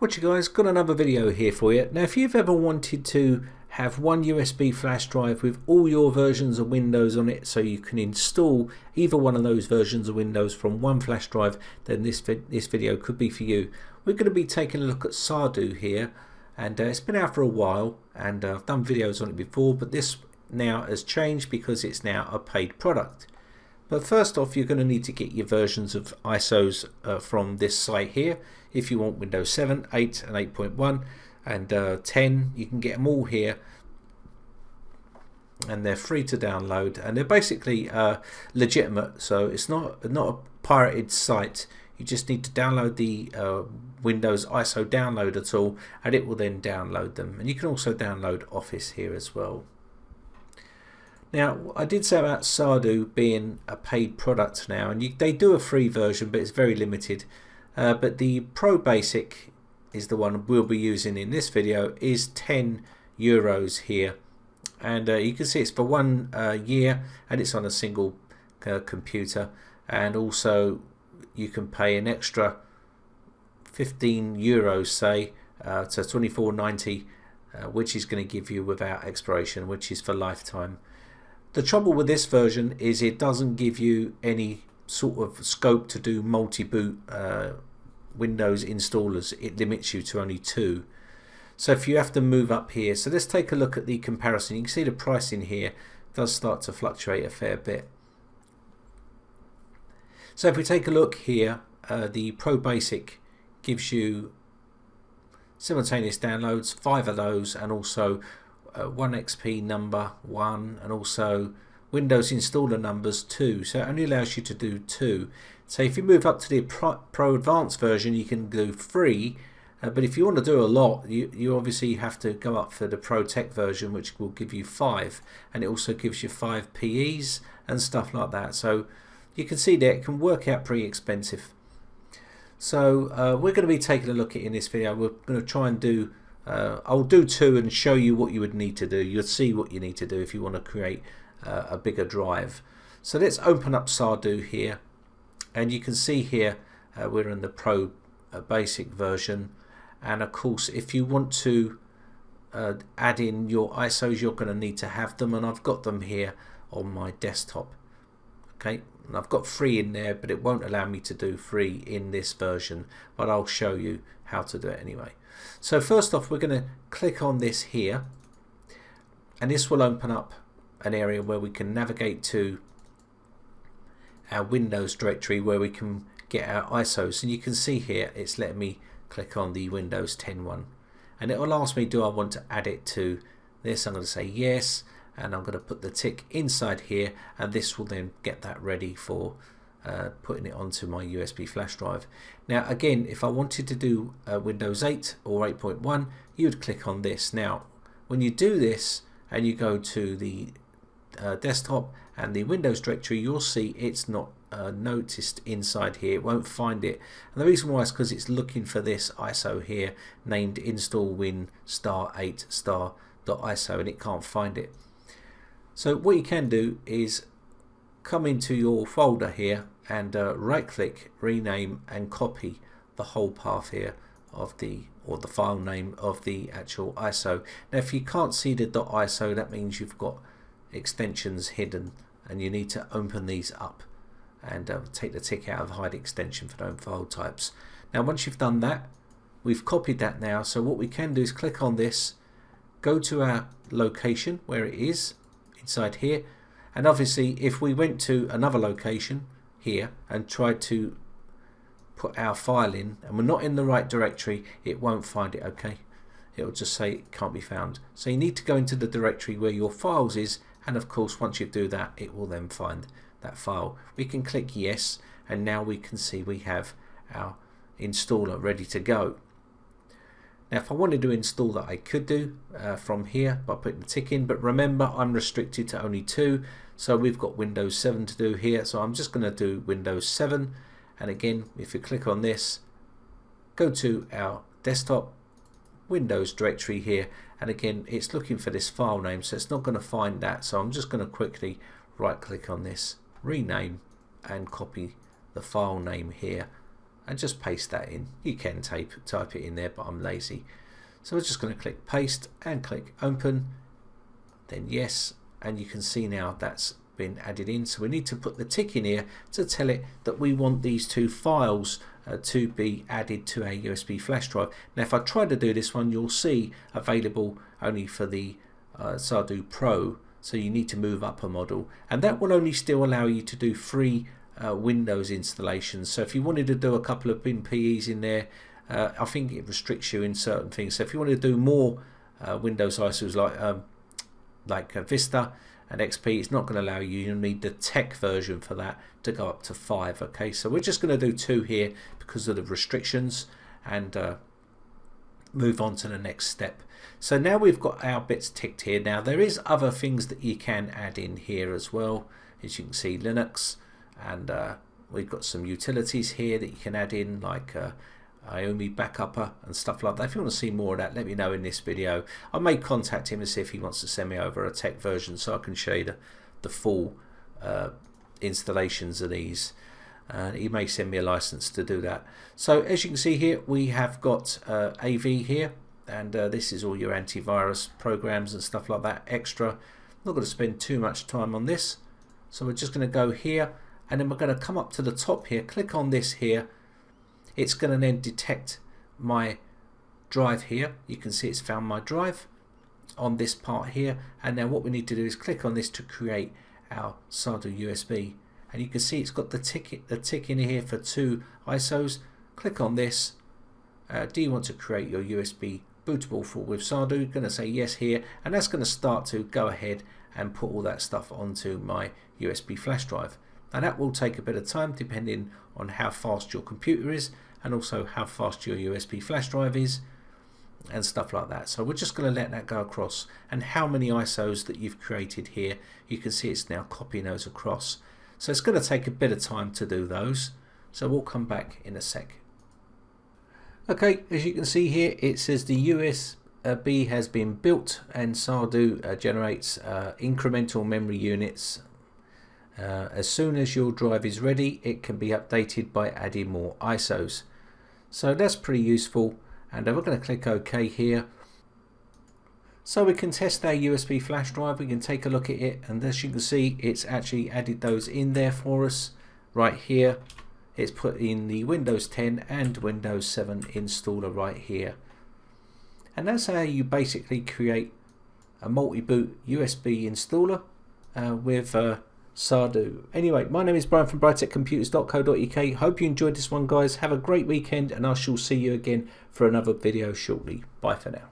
What you guys, got another video here for you. Now if you've ever wanted to have one USB flash drive with all your versions of Windows on it so you can install either one of those versions of Windows from one flash drive, then this video could be for you. We're going to be taking a look at Sardu here, and it's been out for a while and I've done videos on it before, but this now has changed because it's now a paid product. But first off, you're going to need to get your versions of ISOs from this site here. If you want Windows 7, 8 and 8.1 and 10, you can get them all here, and they're free to download, and they're basically legitimate, so it's not a pirated site. You just need to download the Windows ISO downloader tool and it will then download them, and you can also download Office here as well. Now I did say about Sardu being a paid product now, and they do a free version but it's very limited, but the Pro Basic is the one we'll be using in this video, is €10 here, and you can see it's for 1 year and it's on a single computer, and also you can pay an extra €15 say to $24.90, which is going to give you without expiration, which is for lifetime. The trouble with this version is it doesn't give you any sort of scope to do multi-boot Windows installers. It limits you to only 2. So if you have to move up here, so let's take a look at the comparison. You can see the pricing here does start to fluctuate a fair bit. So if we take a look here, the Pro Basic gives you simultaneous downloads, 5 of those, and also 1XP number 1, and also Windows installer numbers 2, so it only allows you to do 2. So if you move up to the Pro Advanced version, you can do 3, but if you want to do a lot, you obviously have to go up for the Pro Tech version, which will give you 5, and it also gives you 5 PEs and stuff like that. So you can see that it can work out pretty expensive. So we're going to be taking a look at it in this video. We're going to try and do I'll do 2 and show you what you would need to do. You'll see what you need to do if you want to create a bigger drive. So let's open up Sardu here, and you can see here we're in the Pro Basic version, and of course if you want to add in your ISOs, you're going to need to have them, and I've got them here on my desktop. Okay, and I've got 3 in there, but it won't allow me to do 3 in this version, but I'll show you how to do it anyway. So first off, we're going to click on this here, and this will open up an area where we can navigate to our Windows directory where we can get our ISOs, and you can see here it's letting me click on the Windows 10 one, and it will ask me, do I want to add it to this? I'm going to say yes, and I'm going to put the tick inside here, and this will then get that ready for putting it onto my USB flash drive. Now again, if I wanted to do Windows 8 or 8.1, you would click on this. Now when you do this and you go to the desktop and the Windows directory, you'll see it's not noticed inside here. It won't find it, and the reason why is because it's looking for this ISO here named install win *8 *.iso, and it can't find it. So what you can do is come into your folder here and right click, rename and copy the whole path here of the file name of the actual ISO. Now if you can't see the .iso, that means you've got extensions hidden, and you need to open these up and take the tick out of hide extension for known file types. Now once you've done that, we've copied that now, so what we can do is click on this, go to our location where it is inside here, and obviously if we went to another location here and tried to put our file in and we're not in the right directory, it won't find it. Okay, it will just say it can't be found. So you need to go into the directory where your files is, and of course once you do that, it will then find that file. We can click yes, and now we can see we have our installer ready to go. Now if I wanted to install that, I could do from here by putting the tick in, but remember I'm restricted to only 2, so we've got Windows 7 to do here, so I'm just going to do Windows 7, and again if you click on this, go to our desktop Windows directory here, and again it's looking for this file name, so it's not going to find that, so I'm just going to quickly right click on this, rename and copy the file name here and just paste that in. You can type it in there, but I'm lazy. So we're just going to click paste and click open, then yes, and you can see now that's been added in. So we need to put the tick in here to tell it that we want these two files to be added to a USB flash drive. Now if I try to do this one, you'll see available only for the Sardu Pro, so you need to move up a model, and that will only still allow you to do free Windows installations. So if you wanted to do a couple of PEs in there, I think it restricts you in certain things. So if you want to do more Windows ISOs like Vista and XP, it's not going to allow you. You'll need the tech version for that to go up to 5. Okay, so we're just going to do 2 here because of the restrictions, and move on to the next step. So now we've got our bits ticked here. Now there is other things that you can add in here as well. As you can see, Linux, and we've got some utilities here that you can add in, like IOMI Backupper and stuff like that. If you want to see more of that, let me know in this video. I may contact him and see if he wants to send me over a tech version so I can show you the full installations of these. He may send me a license to do that. So as you can see here, we have got AV here, and this is all your antivirus programs and stuff like that extra. I'm not going to spend too much time on this, so we're just going to go here, and then we're going to come up to the top here, click on this here. It's going to then detect my drive here. You can see it's found my drive on this part here, and now what we need to do is click on this to create our Sardu USB, and you can see it's got the tick in here for 2 ISOs. Click on this. Do you want to create your USB bootable with Sardu? Going to say yes here, and that's going to start to go ahead and put all that stuff onto my USB flash drive. Now that will take a bit of time depending on how fast your computer is, and also how fast your USB flash drive is, and stuff like that. So we're just going to let that go across, and how many ISOs that you've created here, you can see it's now copying those across. So it's going to take a bit of time to do those, so we'll come back in a sec. Okay, as you can see here, it says the USB has been built, and Sardu generates incremental memory units. As soon as your drive is ready, it can be updated by adding more ISOs. So that's pretty useful, and we're going to click OK here. So we can test our USB flash drive. We can take a look at it, and as you can see, it's actually added those in there for us right here. It's put in the Windows 10 and Windows 7 installer right here, and that's how you basically create a multi-boot USB installer with Sardu. Anyway, my name is Brian from briteccomputers.co.uk. Hope you enjoyed this one, guys. Have a great weekend, and I shall see you again for another video shortly. Bye for now.